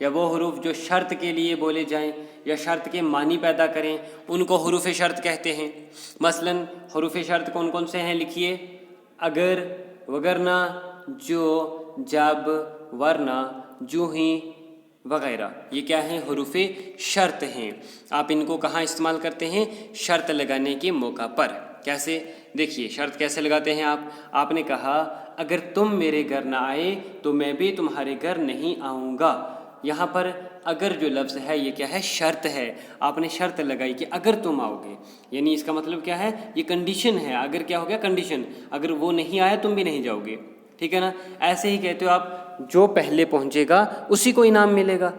یا وہ حروف جو شرط کے لیے بولے جائیں یا شرط کے معنی پیدا کریں ان کو حروف شرط کہتے ہیں۔ مثلاً حروف شرط کون کون سے ہیں لکھیے، اگر، وگرنہ، جو، جب، ورنہ، جو ہی وغیرہ، یہ کیا ہیں؟ حروف شرط ہیں۔ آپ ان کو کہاں استعمال کرتے ہیں؟ شرط لگانے کے موقع پر۔ کیسے؟ دیکھیے شرط کیسے لگاتے ہیں آپ نے کہا اگر تم میرے گھر نہ آئے تو میں بھی تمہارے گھر نہیں آؤں گا۔ یہاں پر اگر جو لفظ ہے یہ کیا ہے؟ شرط ہے۔ آپ نے شرط لگائی کہ اگر تم آؤ گے، یعنی اس کا مطلب کیا ہے؟ یہ کنڈیشن ہے۔ اگر کیا ہو گیا؟ کنڈیشن۔ اگر وہ نہیں آیا تم بھی نہیں جاؤ گے، ٹھیک ہے نا؟ ایسے ہی کہتے ہو آپ جو پہلے پہنچے گا اسی کو انعام ملے گا،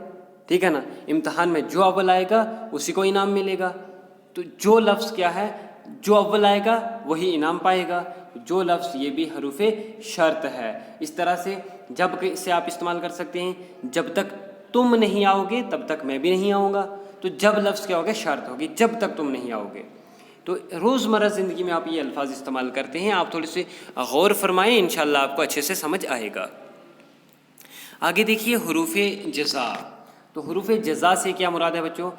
ٹھیک ہے نا؟ امتحان میں جو اول آئے گا اسی کو انعام ملے گا۔ تو جو لفظ کیا ہے؟ جو اول آئے گا وہی انعام پائے گا۔ جو لفظ یہ بھی حروف شرط ہے۔ اس طرح سے جب سے آپ استعمال کر سکتے ہیں، جب تک تم نہیں آؤ گے تب تک میں بھی نہیں آؤں گا۔ تو جب لفظ کیا ہوگا؟ شرط ہوگی، جب تک تم نہیں آؤ گے۔ تو روزمرہ زندگی میں آپ یہ الفاظ استعمال کرتے ہیں، آپ تھوڑے سے غور فرمائیں، انشاءاللہ آپ کو اچھے سے سمجھ آئے گا۔ آگے دیکھیے حروف جزا۔ تو حروف جزا سے کیا مراد ہے بچوں؟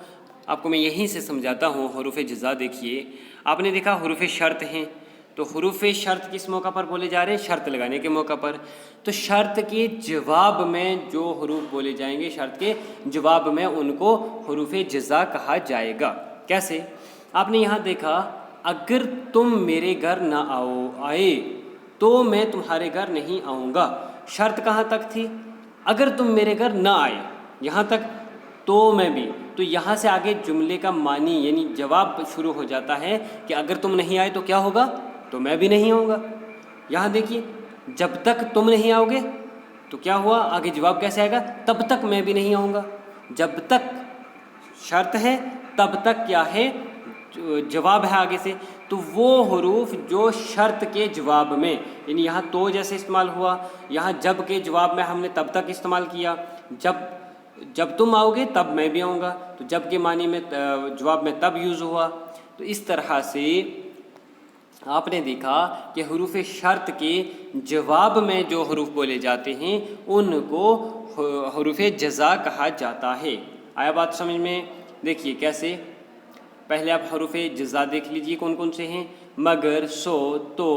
آپ کو میں یہیں سے سمجھاتا ہوں۔ حروف جزا دیکھیے، آپ نے دیکھا حروف شرط ہیں، تو حروف شرط کس موقع پر بولے جا رہے ہیں؟ شرط لگانے کے موقع پر۔ تو شرط کے جواب میں جو حروف بولے جائیں گے، شرط کے جواب میں ان کو حروف جزا کہا جائے گا۔ کیسے؟ آپ نے یہاں دیکھا اگر تم میرے گھر نہ آئے تو میں تمہارے گھر نہیں آؤں گا۔ شرط کہاں تک تھی؟ اگر تم میرے گھر نہ آئے، یہاں تک تو میں بھی۔ تو یہاں سے آگے جملے کا معنی یعنی جواب شروع ہو جاتا ہے کہ اگر تم نہیں آئے تو کیا ہوگا؟ تو میں بھی نہیں آؤں گا۔ یہاں دیکھیے جب تک تم نہیں آؤ گے تو کیا ہوا؟ آگے جواب کیسے آئے گا؟ تب تک میں بھی نہیں آؤں گا۔ جب تک شرط ہے تب تک کیا ہے؟ جواب ہے آگے سے۔ تو وہ حروف جو شرط کے جواب میں، یعنی یہاں تو جیسے استعمال ہوا، یہاں جب کے جواب میں ہم نے تب تک استعمال کیا، جب تم آؤ گے تب میں بھی آؤں گا، تو جب کے معنی میں جواب میں تب یوز ہوا۔ تو اس طرح سے آپ نے دیکھا کہ حروف شرط کے جواب میں جو حروف بولے جاتے ہیں ان کو حروف جزا کہا جاتا ہے۔ آیا بات سمجھ میں؟ دیکھیے کیسے، پہلے آپ حروف جزا دیکھ لیجئے کون کون سے ہیں، مگر، سو، تو،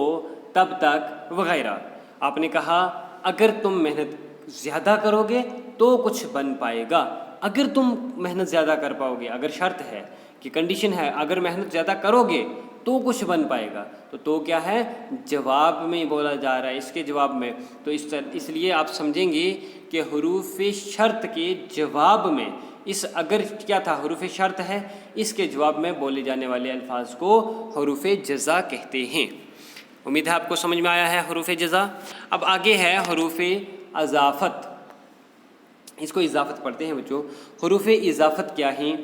تب تک وغیرہ۔ آپ نے کہا اگر تم محنت زیادہ کرو گے تو کچھ بن پائے گا۔ اگر تم محنت زیادہ کر پاؤ گے، اگر شرط ہے کہ کنڈیشن ہے، اگر محنت زیادہ کرو گے تو کچھ بن پائے گا۔ تو کیا ہے؟ جواب میں بولا جا رہا ہے، اس کے جواب میں۔ تو اس لیے آپ سمجھیں گے کہ حروف شرط کے جواب میں، اس اگر کیا تھا؟ حروف شرط ہے، اس کے جواب میں بولے جانے والے الفاظ کو حروف جزا کہتے ہیں۔ امید ہے آپ کو سمجھ میں آیا ہے حروف جزا۔ اب آگے ہے حروف اضافت۔ اس کو اضافت پڑھتے ہیں بچوں۔ حروف اضافت کیا ہیں؟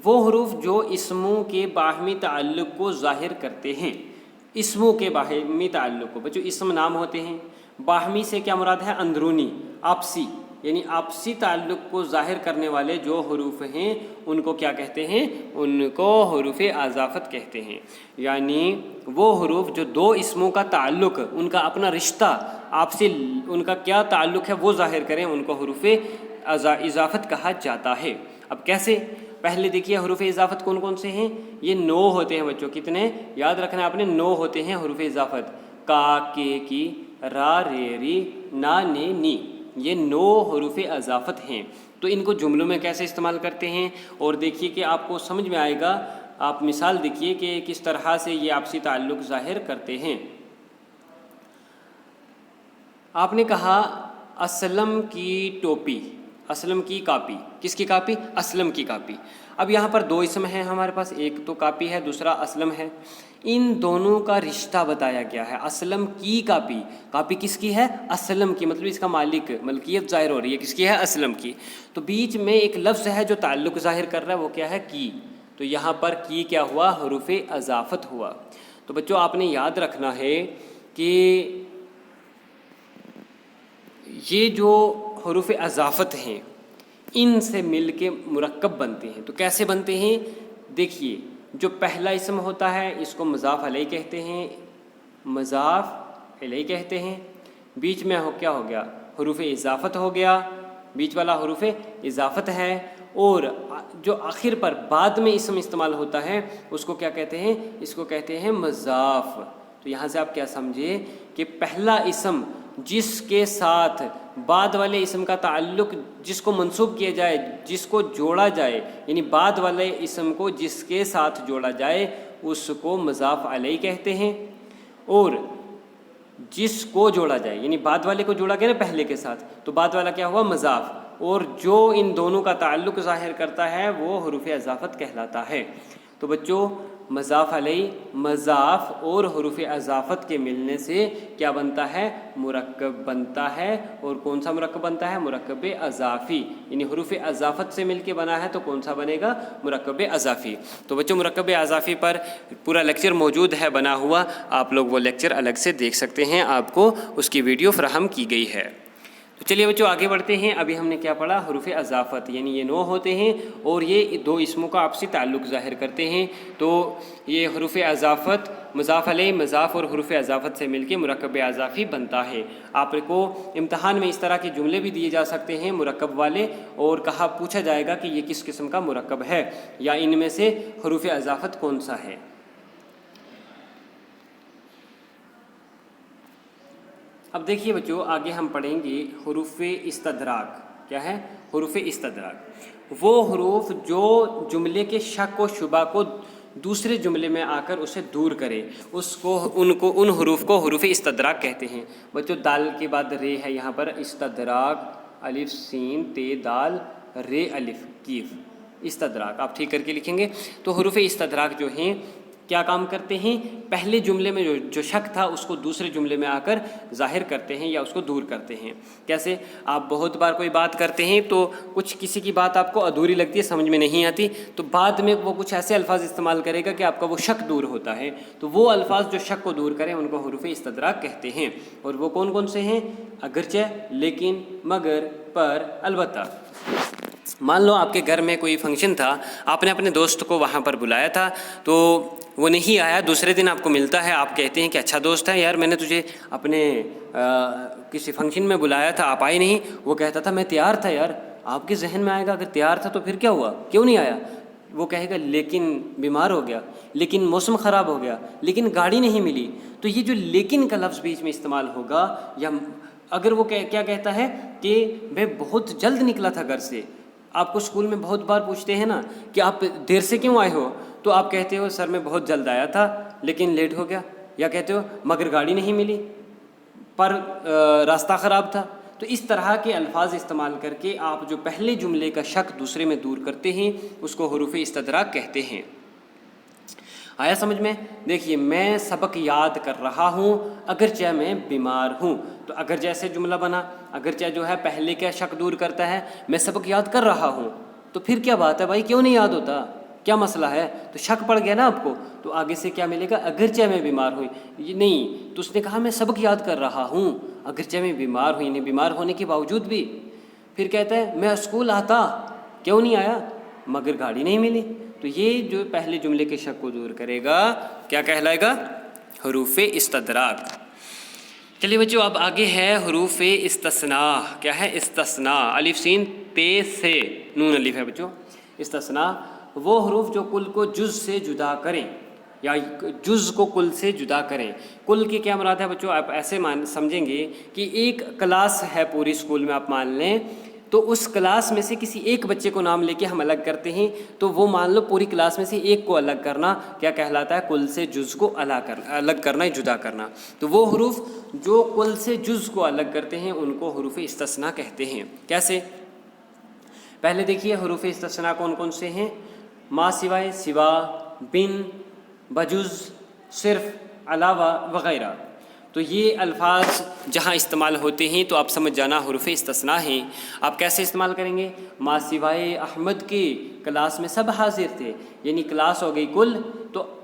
وہ حروف جو اسموں کے باہمی تعلق کو ظاہر کرتے ہیں۔ اسموں کے باہمی تعلق کو، بچوں اسم نام ہوتے ہیں، باہمی سے کیا مراد ہے؟ اندرونی، آپسی، یعنی آپسی تعلق کو ظاہر کرنے والے جو حروف ہیں ان کو کیا کہتے ہیں؟ ان کو حروف اضافت کہتے ہیں۔ یعنی وہ حروف جو دو اسموں کا تعلق، ان کا اپنا رشتہ، آپسی ان کا کیا تعلق ہے وہ ظاہر کریں، ان کو حروف اضافت کہا جاتا ہے۔ اب کیسے؟ پہلے دیکھیے حروف اضافت کون کون سے ہیں؟ یہ 9 ہوتے ہیں بچوں۔ کتنے؟ یاد رکھنا آپ نے، 9 ہوتے ہیں حروف اضافت۔ کا، کے، کی، را، رے، ری، نا، نے، نی، یہ 9 حروف اضافت ہیں۔ تو ان کو جملوں میں کیسے استعمال کرتے ہیں؟ اور دیکھیے کہ آپ کو سمجھ میں آئے گا۔ آپ مثال دیکھیے کہ کس طرح سے یہ آپسی تعلق ظاہر کرتے ہیں۔ آپ نے کہا اسلم کی ٹوپی، اسلم کی کاپی۔ کس کی کاپی؟ اسلم کی کاپی۔ اب یہاں پر 2 اسم ہیں ہمارے پاس، ایک تو کاپی ہے، دوسرا اسلم ہے۔ ان دونوں کا رشتہ بتایا گیا ہے۔ اسلم کی کاپی، کاپی کس کی ہے؟ اسلم کی، مطلب اس کا مالک، ملکیت ظاہر ہو رہی ہے، کس کی ہے؟ اسلم کی۔ تو بیچ میں ایک لفظ ہے جو تعلق ظاہر کر رہا ہے، وہ کیا ہے؟ کی۔ تو یہاں پر کی کیا ہوا؟ حروف اضافت ہوا۔ تو بچوں آپ نے یاد رکھنا ہے کہ یہ جو حروف اضافت ہیں ان سے مل کے مرکب بنتے ہیں۔ تو کیسے بنتے ہیں؟ دیکھیے جو پہلا اسم ہوتا ہے اس کو مضاف الیہ کہتے ہیں، مضاف الیہ کہتے ہیں۔ بیچ میں کیا ہو گیا؟ حروف اضافت ہو گیا، بیچ والا حروف اضافت ہے، اور جو آخر پر بعد میں اسم استعمال ہوتا ہے اس کو کیا کہتے ہیں؟ اس کو کہتے ہیں مضاف۔ تو یہاں سے آپ کیا سمجھے کہ پہلا اسم جس کے ساتھ بعد والے اسم کا تعلق، جس کو منسوب کیا جائے، جس کو جوڑا جائے، یعنی بعد والے اسم کو جس کے ساتھ جوڑا جائے اس کو مضاف علیہ کہتے ہیں، اور جس کو جوڑا جائے، یعنی بعد والے کو جوڑا گیا نا پہلے کے ساتھ، تو بعد والا کیا ہوا؟ مضاف، اور جو ان دونوں کا تعلق ظاہر کرتا ہے وہ حروف اضافت کہلاتا ہے۔ تو بچوں مضاف علیہ، مضاف اور حروف اضافت کے ملنے سے کیا بنتا ہے؟ مرکب بنتا ہے، اور کون سا مرکب بنتا ہے؟ مرکب اضافی، یعنی حروف اضافت سے مل کے بنا ہے تو کون سا بنے گا؟ مرکب اضافی۔ تو بچوں مرکب اضافی پر پورا لیکچر موجود ہے بنا ہوا، آپ لوگ وہ لیکچر الگ سے دیکھ سکتے ہیں، آپ کو اس کی ویڈیو فراہم کی گئی ہے۔ تو چلیے بچوں آگے بڑھتے ہیں۔ ابھی ہم نے کیا پڑھا؟ حروف اضافت، یعنی یہ 9 ہوتے ہیں اور یہ دو اسموں کا آپسی تعلق ظاہر کرتے ہیں۔ تو یہ حروف اضافت مضاف علیہ، مضاف اور حروف اضافت سے مل کے مرکب اضافی بنتا ہے۔ آپ کو امتحان میں اس طرح کے جملے بھی دیے جا سکتے ہیں مرکب والے، اور پوچھا جائے گا کہ یہ کس قسم کا مرکب ہے، یا ان میں سے حروف اضافت کون سا ہے۔ اب دیکھیے بچوں آگے ہم پڑھیں گے حروف استدراک۔ کیا ہے؟ حروف استدراک وہ حروف جو جملے کے شک و شبہ کو دوسرے جملے میں آ کر اسے دور کرے، ان حروف کو حروف استدراک کہتے ہیں۔ بچوں دال کے بعد رے ہے یہاں پر، استدراک، الف سین تے دال رے الف کیف، استدراک آپ ٹھیک کر کے لکھیں گے۔ تو حروف استدراک جو ہیں کیا کام کرتے ہیں؟ پہلے جملے میں جو شک تھا اس کو دوسرے جملے میں آ کر ظاہر کرتے ہیں یا اس کو دور کرتے ہیں۔ کیسے؟ آپ بہت بار کوئی بات کرتے ہیں تو کسی کی بات آپ کو ادھوری لگتی ہے، سمجھ میں نہیں آتی، تو بعد میں وہ کچھ ایسے الفاظ استعمال کرے گا کہ آپ کا وہ شک دور ہوتا ہے، تو وہ الفاظ جو شک کو دور کریں ان کو حروف استدراک کہتے ہیں۔ اور وہ کون کون سے ہیں؟ اگرچہ، لیکن، مگر، پر، البتہ۔ مان لو آپ کے گھر میں کوئی فنکشن تھا، آپ نے اپنے دوست کو وہاں پر بلایا تھا، تو وہ نہیں آیا، دوسرے دن آپ کو ملتا ہے، آپ کہتے ہیں کہ اچھا دوست ہے یار، میں نے تجھے اپنے کسی فنکشن میں بلایا تھا، آپ آئے نہیں۔ وہ کہتا تھا میں تیار تھا یار۔ آپ کے ذہن میں آئے گا اگر تیار تھا تو پھر کیا ہوا، کیوں نہیں آیا؟ وہ کہے گا لیکن بیمار ہو گیا، لیکن موسم خراب ہو گیا، لیکن گاڑی نہیں ملی۔ تو یہ جو لیکن کا لفظ بیچ میں استعمال ہوگا، یا اگر وہ کیا کہتا ہے کہ میں بہت جلد نکلا تھا گھر سے، آپ کو اسکول میں بہت بار پوچھتے ہیں نا کہ آپ دیر سے کیوں آئے ہو، تو آپ کہتے ہو سر میں بہت جلد آیا تھا لیکن لیٹ ہو گیا، یا کہتے ہو مگر گاڑی نہیں ملی، پر راستہ خراب تھا۔ تو اس طرح کے الفاظ استعمال کر کے آپ جو پہلے جملے کا شک دوسرے میں دور کرتے ہیں اس کو حروف استدراک کہتے ہیں۔ آیا سمجھ میں؟ دیکھیے میں سبق یاد کر رہا ہوں اگرچہ میں بیمار ہوں، تو اگر جیسے جملہ بنا، اگرچہ جو ہے پہلے کا شک دور کرتا ہے، میں سبق یاد کر رہا ہوں، تو پھر کیا بات ہے بھائی، کیوں نہیں یاد ہوتا، کیا مسئلہ ہے؟ تو شک پڑ گیا نا آپ کو، تو آگے سے کیا ملے گا؟ اگرچہ میں بیمار ہوں، یہ نہیں، تو اس نے کہا میں سبق یاد کر رہا ہوں اگرچہ میں بیمار ہوں، یعنی بیمار ہونے کے باوجود بھی۔ پھر کہتا ہے میں اسکول آتا، کیوں نہیں آیا؟ مگر گاڑی نہیں ملی۔ تو یہ جو پہلے جملے کے شک کو دور کرے گا کیا کہلائے گا؟ حروف استدراک۔ چلیے بچوں اب آگے ہے حروف استثناء۔ کیا ہے؟ استثناء، الف سین تے سے نون الف ہے بچوں۔ استثناء وہ حروف جو کل کو جز سے جدا کریں، یا جز کو کل سے جدا کریں۔ کل کی کیا مراد ہے بچوں؟ آپ ایسے سمجھیں گے کہ ایک کلاس ہے پوری اسکول میں، آپ مان لیں، تو اس کلاس میں سے کسی ایک بچے کو نام لے کے ہم الگ کرتے ہیں، تو وہ مان لو پوری کلاس میں سے ایک کو الگ کرنا کیا کہلاتا ہے؟ کل سے جز کو الگ کرنا، جدا کرنا۔ تو وہ حروف جو کل سے جز کو الگ کرتے ہیں ان کو حروف استثناء کہتے ہیں۔ کیسے؟ پہلے دیکھیے حروف استثناء کون کون سے ہیں؟ ما سوائے، سوا، بن، بجز، صرف، علاوہ، وغیرہ۔ تو یہ الفاظ جہاں استعمال ہوتے ہیں تو آپ سمجھ جانا حروف استثناء ہیں۔ آپ کیسے استعمال کریں گے؟ ما سوائے احمد کی کلاس میں سب حاضر تھے، یعنی کلاس ہو گئی کل، تو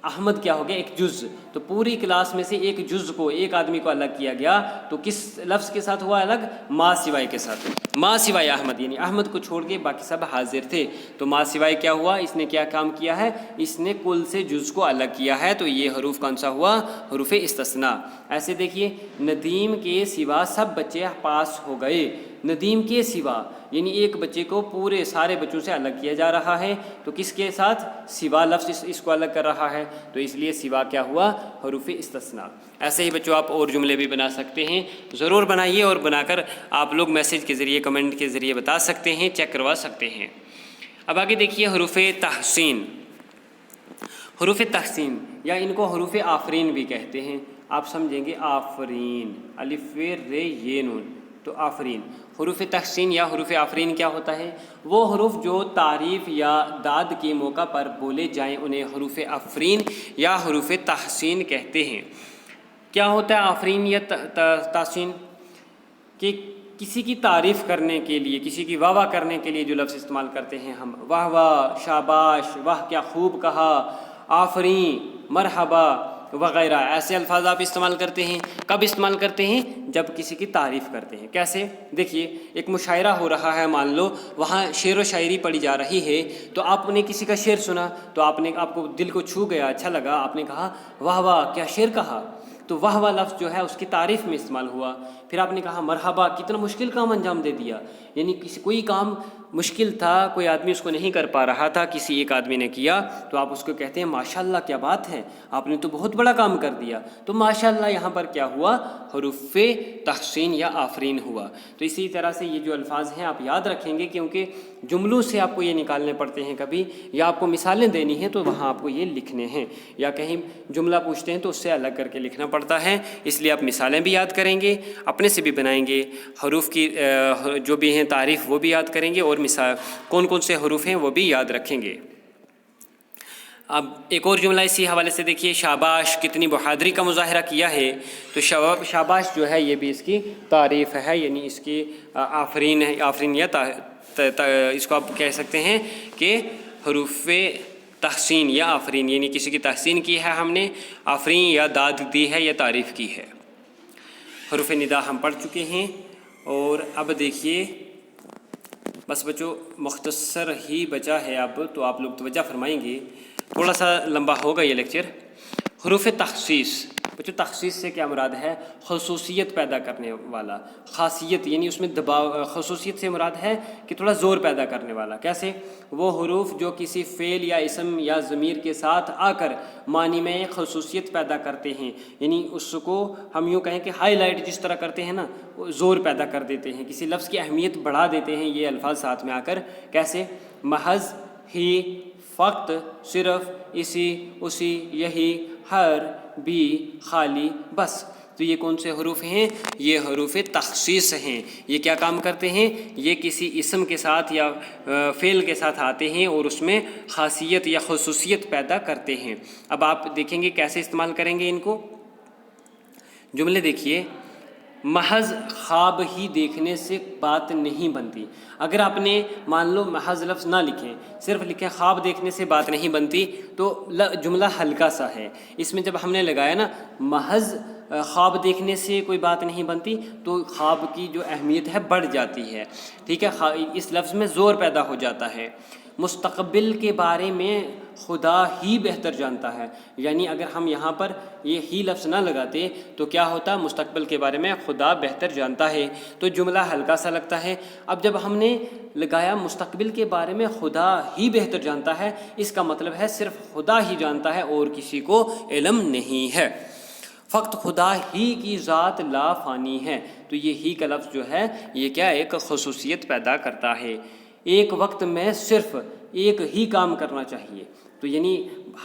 احمد کیا ہو گیا؟ ایک جز، تو پوری کلاس میں سے ایک جز کو، ایک آدمی کو الگ کیا گیا، تو کس لفظ کے ساتھ ہوا الگ؟ ما سوائے کے ساتھ۔ ما سوائے احمد، یعنی احمد کو چھوڑ کے باقی سب حاضر تھے، تو ما سوائے کیا ہوا؟ اس نے کیا کام کیا ہے؟ اس نے کل سے جز کو الگ کیا ہے، تو یہ حروف کون سا ہوا؟ حروف استثناء۔ ایسے دیکھیے ندیم کے سوا سب بچے پاس ہو گئے، ندیم کے سوا، یعنی ایک بچے کو پورے سارے بچوں سے الگ کیا جا رہا ہے، تو کس کے ساتھ؟ سوا لفظ اس کو الگ کر رہا ہے، تو اس لیے سوا کیا ہوا؟ حروف استثناء۔ ایسے ہی بچوں آپ اور جملے بھی بنا سکتے ہیں، ضرور بنائیے، اور بنا کر آپ لوگ میسیج کے ذریعے کمنٹ کے ذریعے بتا سکتے ہیں، چیک کروا سکتے ہیں۔ اب آگے دیکھیے حروف تحسین۔ حروف تحسین یا ان کو حروف آفرین بھی کہتے ہیں، آپ سمجھیں گے آفرین، الف ر یہ نون، تو آفرین۔ حروف تحسین یا حروف آفرین کیا ہوتا ہے؟ وہ حروف جو تعریف یا داد کے موقع پر بولے جائیں انہیں حروف آفرین یا حروف تحسین کہتے ہیں۔ کیا ہوتا ہے آفرین یا تحسین؟ کہ کسی کی تعریف کرنے کے لیے، کسی کی واہ واہ کرنے کے لیے جو لفظ استعمال کرتے ہیں ہم، واہ واہ، شاباش، واہ کیا خوب کہا، آفرین، مرحبا وغیرہ، ایسے الفاظ آپ استعمال کرتے ہیں۔ کب استعمال کرتے ہیں؟ جب کسی کی تعریف کرتے ہیں۔ کیسے؟ دیکھیے ایک مشاعرہ ہو رہا ہے، مان لو وہاں شعر و شاعری پڑھی جا رہی ہے، تو آپ نے کسی کا شعر سنا تو آپ کو دل کو چھو گیا، اچھا لگا، آپ نے کہا واہ واہ کیا شعر کہا، تو واہ واہ لفظ جو ہے اس کی تعریف میں استعمال ہوا۔ پھر آپ نے کہا مرحبا، کتنا مشکل کام انجام دے دیا، یعنی کوئی کام مشکل تھا، کوئی آدمی اس کو نہیں کر پا رہا تھا، کسی ایک آدمی نے کیا، تو آپ اس کو کہتے ہیں ماشاءاللہ کیا بات ہے، آپ نے تو بہت بڑا کام کر دیا۔ تو ماشاءاللہ یہاں پر کیا ہوا؟ حروف تحسین یا آفرین ہوا۔ تو اسی طرح سے یہ جو الفاظ ہیں آپ یاد رکھیں گے، کیونکہ جملوں سے آپ کو یہ نکالنے پڑتے ہیں کبھی، یا آپ کو مثالیں دینی ہیں تو وہاں آپ کو یہ لکھنے ہیں، یا کہیں جملہ پوچھتے ہیں تو اس سے الگ کر کے لکھنا پڑتا ہے، اس لیے آپ مثالیں بھی یاد کریں گے، اپنے سے بھی بنائیں گے، حروف کی جو بھی ہیں تعریف وہ بھی یاد کریں گے، اور مثال کون کون سے حروف ہیں وہ بھی یاد رکھیں گے۔ اب ایک اور جملہ اسی حوالے سے دیکھیے، شاباش کتنی بہادری کا مظاہرہ کیا ہے، تو شاباش جو ہے یہ بھی اس کی تعریف ہے، یعنی اس کی آفرین ہے، آفرین یا اس کو آپ کہہ سکتے ہیں کہ حروف تحسین یا آفرین، یعنی کسی کی تحسین کی ہے ہم نے، آفرین یا داد دی ہے یا تعریف کی ہے۔ حروف ندا ہم پڑھ چکے ہیں، اور اب دیکھیے بس بچوں مختصر ہی بچا ہے اب، تو آپ لوگ توجہ فرمائیں گے، تھوڑا سا لمبا ہوگا یہ لیکچر۔ حروف تخصیص، بچوں تخصیص سے کیا مراد ہے؟ خصوصیت پیدا کرنے والا، خاصیت، یعنی اس میں دباؤ، خصوصیت سے مراد ہے کہ تھوڑا زور پیدا کرنے والا۔ کیسے؟ وہ حروف جو کسی فعل یا اسم یا ضمیر کے ساتھ آ کر معنی میں ایک خصوصیت پیدا کرتے ہیں، یعنی اس کو ہم یوں کہیں کہ ہائی لائٹ جس طرح کرتے ہیں نا، وہ زور پیدا کر دیتے ہیں، کسی لفظ کی اہمیت بڑھا دیتے ہیں یہ الفاظ ساتھ میں آ کر۔ کیسے؟ محض، ہی، فقط، صرف، اسی، اسی، یہی، ہر، بھی، خالی، بس، تو یہ کون سے حروف ہیں؟ یہ حروف تخصیص ہیں۔ یہ کیا کام کرتے ہیں؟ یہ کسی اسم کے ساتھ یا فعل کے ساتھ آتے ہیں اور اس میں خاصیت یا خصوصیت پیدا کرتے ہیں۔ اب آپ دیکھیں گے کیسے استعمال کریں گے ان کو۔ جملے دیکھیے، محض خواب ہی دیکھنے سے بات نہیں بنتی۔ اگر آپ نے مان لو محض لفظ نہ لکھیں، صرف لکھیں خواب دیکھنے سے بات نہیں بنتی، تو جملہ ہلکا سا ہے۔ اس میں جب ہم نے لگایا نا محض خواب دیکھنے سے کوئی بات نہیں بنتی، تو خواب کی جو اہمیت ہے بڑھ جاتی ہے، ٹھیک ہے، اس لفظ میں زور پیدا ہو جاتا ہے۔ مستقبل کے بارے میں خدا ہی بہتر جانتا ہے، یعنی اگر ہم یہاں پر یہ ہی لفظ نہ لگاتے تو کیا ہوتا؟ مستقبل کے بارے میں خدا بہتر جانتا ہے، تو جملہ ہلکا سا لگتا ہے۔ اب جب ہم نے لگایا مستقبل کے بارے میں خدا ہی بہتر جانتا ہے، اس کا مطلب ہے صرف خدا ہی جانتا ہے اور کسی کو علم نہیں ہے، فقط خدا ہی کی ذات لا فانی ہے۔ تو یہ ہی کا لفظ جو ہے یہ کیا ایک خصوصیت پیدا کرتا ہے۔ ایک وقت میں صرف ایک ہی کام کرنا چاہیے، تو یعنی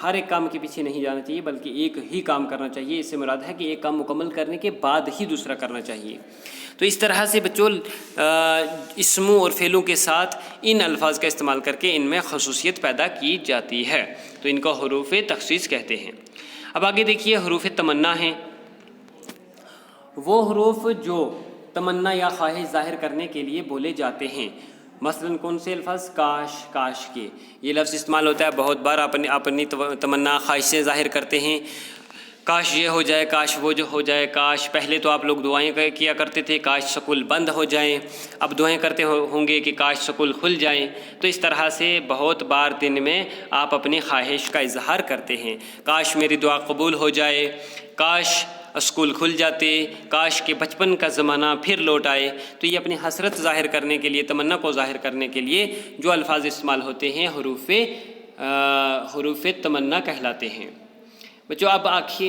ہر ایک کام کے پیچھے نہیں جانا چاہیے بلکہ ایک ہی کام کرنا چاہیے، اس سے مراد ہے کہ ایک کام مکمل کرنے کے بعد ہی دوسرا کرنا چاہیے۔ تو اس طرح سے بچوں اسموں اور فعلوں کے ساتھ ان الفاظ کا استعمال کر کے ان میں خصوصیت پیدا کی جاتی ہے، تو ان کو حروف تخصیص کہتے ہیں۔ اب آگے دیکھیے حروف تمنا ہیں، وہ حروف جو تمنا یا خواہش ظاہر کرنے کے لیے بولے جاتے ہیں۔ مثلاً کون سے الفاظ؟ کاش، کاش کے، یہ لفظ استعمال ہوتا ہے بہت بار، اپنی تمنا خواہشیں ظاہر کرتے ہیں، کاش یہ ہو جائے، کاش وہ جو ہو جائے، کاش، پہلے تو آپ لوگ دعائیں کیا کرتے تھے کاش سکول بند ہو جائیں، اب دعائیں کرتے ہوں گے کہ کاش سکول کھل جائیں۔ تو اس طرح سے بہت بار دن میں آپ اپنی خواہش کا اظہار کرتے ہیں، کاش میری دعا قبول ہو جائے، کاش اسکول کھل جاتے، کاش کہ بچپن کا زمانہ پھر لوٹ آئے۔ تو یہ اپنی حسرت ظاہر کرنے کے لیے، تمنا کو ظاہر کرنے کے لیے جو الفاظ استعمال ہوتے ہیں حروف تمنا کہلاتے ہیں۔ بچوں اب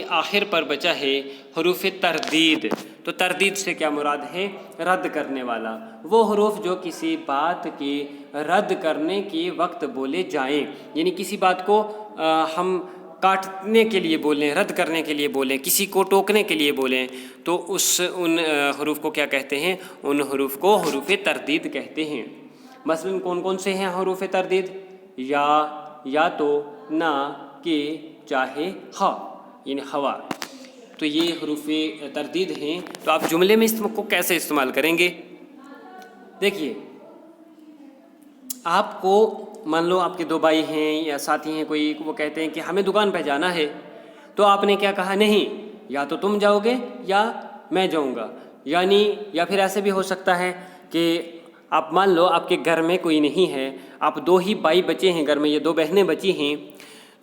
آخر پر بچا ہے حروف تردید۔ تو تردید سے کیا مراد ہے؟ رد کرنے والا، وہ حروف جو کسی بات کے رد کرنے کے وقت بولے جائیں، یعنی کسی بات کو ہم کاٹنے کے لیے بولیں، رد کرنے کے لیے بولیں، کسی کو ٹوکنے کے لیے بولیں، تو ان حروف کو کیا کہتے ہیں؟ ان حروف کو حروف تردید کہتے ہیں۔ مثلاً کون کون سے ہیں حروف تردید؟ یا تو، نہ، کہ، چاہے، ہا، یعنی ہوا۔ تو یہ حروف تردید ہیں۔ تو آپ جملے میں اس کو کیسے استعمال کریں گے؟ دیکھیے، آپ کو مان لو آپ کے دو بھائی ہیں یا ساتھی ہیں کوئی، وہ کہتے ہیں کہ ہمیں دکان پہ جانا ہے، تو آپ نے کیا کہا؟ نہیں، یا تو تم جاؤ گے یا میں جاؤں گا۔ یعنی یا پھر ایسے بھی ہو سکتا ہے کہ آپ مان لو آپ کے گھر میں کوئی نہیں ہے، آپ دو ہی بھائی بچے ہیں گھر میں، یہ دو بہنیں بچی ہیں،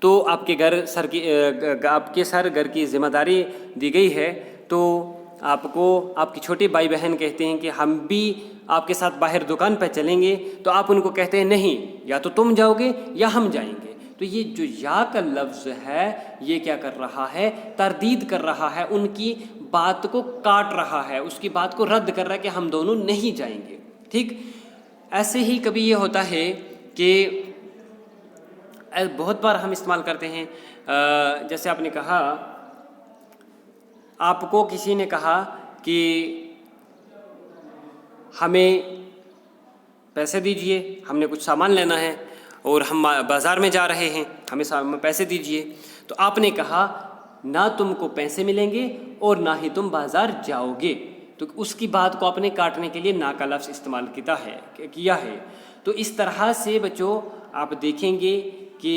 تو آپ کے سر گھر کی ذمہ داری دی گئی ہے، تو آپ کو آپ کی چھوٹے بھائی بہن کہتے ہیں کہ ہم بھی آپ کے ساتھ باہر دکان پہ چلیں گے، تو آپ ان کو کہتے ہیں نہیں، یا تو تم جاؤ گے یا ہم جائیں گے۔ تو یہ جو یا کا لفظ ہے یہ کیا کر رہا ہے؟ تردید کر رہا ہے، ان کی بات کو کاٹ رہا ہے، اس کی بات کو رد کر رہا ہے کہ ہم دونوں نہیں جائیں گے۔ ٹھیک، ایسے ہی کبھی یہ ہوتا ہے کہ بہت بار ہم استعمال کرتے ہیں، جیسے آپ نے کہا، آپ کو کسی نے کہا کہ ہمیں پیسے دیجئے، ہم نے کچھ سامان لینا ہے اور ہم بازار میں جا رہے ہیں، ہمیں پیسے دیجئے۔ تو آپ نے کہا نہ تم کو پیسے ملیں گے اور نہ ہی تم بازار جاؤ گے۔ تو اس کی بات کو آپ نے کاٹنے کے لیے نا کا لفظ استعمال کیا ہے۔ تو اس طرح سے بچوں آپ دیکھیں گے کہ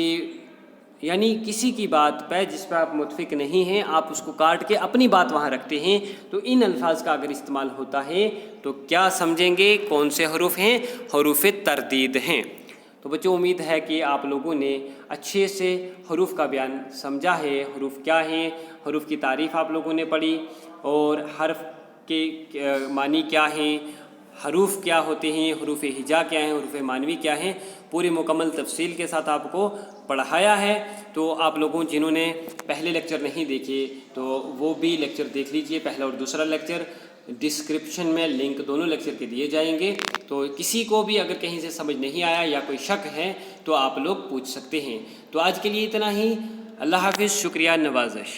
یعنی کسی کی بات پہ جس پہ آپ متفق نہیں ہیں، آپ اس کو کاٹ کے اپنی بات وہاں رکھتے ہیں۔ تو ان الفاظ کا اگر استعمال ہوتا ہے تو کیا سمجھیں گے؟ کون سے حروف ہیں؟ حروف تردید ہیں۔ تو بچوں امید ہے کہ آپ لوگوں نے اچھے سے حروف کا بیان سمجھا ہے، حروف کیا ہیں، حروف کی تعریف آپ لوگوں نے پڑھی، اور حرف کے معنی کیا ہیں، حروف کیا ہوتے ہیں، حروف ہجا کیا ہیں، حروف مانوی کیا ہیں، پوری مکمل تفصیل کے ساتھ آپ کو پڑھایا ہے۔ تو آپ لوگوں جنہوں نے پہلے لیکچر نہیں دیکھے تو وہ بھی لیکچر دیکھ لیجئے، پہلا اور دوسرا لیکچر۔ ڈسکرپشن میں لنک دونوں لیکچر کے دیے جائیں گے، تو کسی کو بھی اگر کہیں سے سمجھ نہیں آیا یا کوئی شک ہے تو آپ لوگ پوچھ سکتے ہیں۔ تو آج کے لیے اتنا ہی، اللہ حافظ، شکریہ، نوازش۔